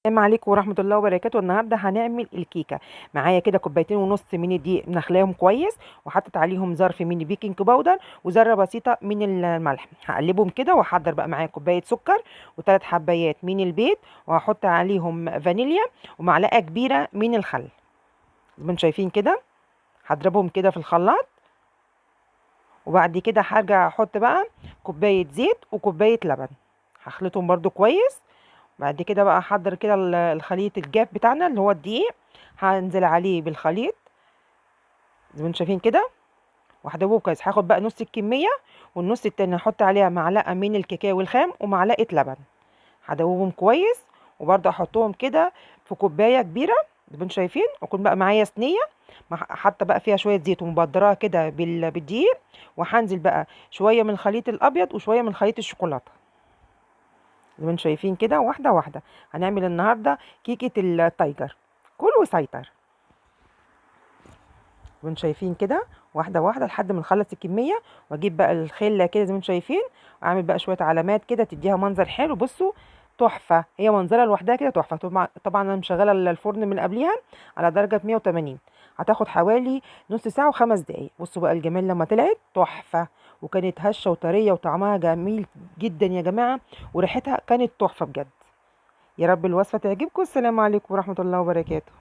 السلام عليكم ورحمة الله وبركاته. النهارده هنعمل الكيكة. معايا كده كوبايتين ونص من الدقيق نخلاهم كويس، وحطيت عليهم ظرف من البيكنج باودر وذرة بسيطة من الملح. هقلبهم كده واحضر بقى معايا كوباية سكر وثلاث حبايات من البيض، وهحط عليهم فانيليا ومعلقة كبيرة من الخل. زي ما انتم شايفين كده هضربهم كده في الخلاط، وبعد كده هرجع احط بقى كوباية زيت وكوباية لبن، هخلطهم برضو كويس. بعد كده بقى احضر كده الخليط الجاف بتاعنا اللي هو الدقيق، هنزل عليه بالخليط زي ما انتم شايفين كده وهدوبه كويس. هاخد بقى نص الكميه، والنص التاني هحط عليها معلقه من الكاكاو الخام ومعلقه لبن، هدوبهم كويس. وبرده احطهم كده في كوبايه كبيره زي ما انتم شايفين، واكون بقى معايا صينيه حاطه بقى فيها شويه زيت ومبدراها كده بالدقيق، وهنزل بقى شويه من الخليط الابيض وشويه من خليط الشوكولاته زي ما انتم شايفين كده، واحده واحده. هنعمل النهارده كيكه التايجر، كل وسيطر. زي ما انتم شايفين كده واحده واحده لحد ما نخلص الكميه، واجيب بقى الخله كده زي ما انتم شايفين، واعمل بقى شويه علامات كده تديها منظر حلو. بصوا تحفه، هي منظرها لوحدها كده تحفه. طبعا انا مشغله الفرن من قبلها على درجه 180، هتاخد حوالي نص ساعه وخمس دقايق. بصوا بقى الجمال لما طلعت تحفه، وكانت هشه وطريه وطعمها جميل جدا يا جماعه، وريحتها كانت تحفه بجد. يا رب الوصفه تعجبكم. السلام عليكم ورحمه الله وبركاته.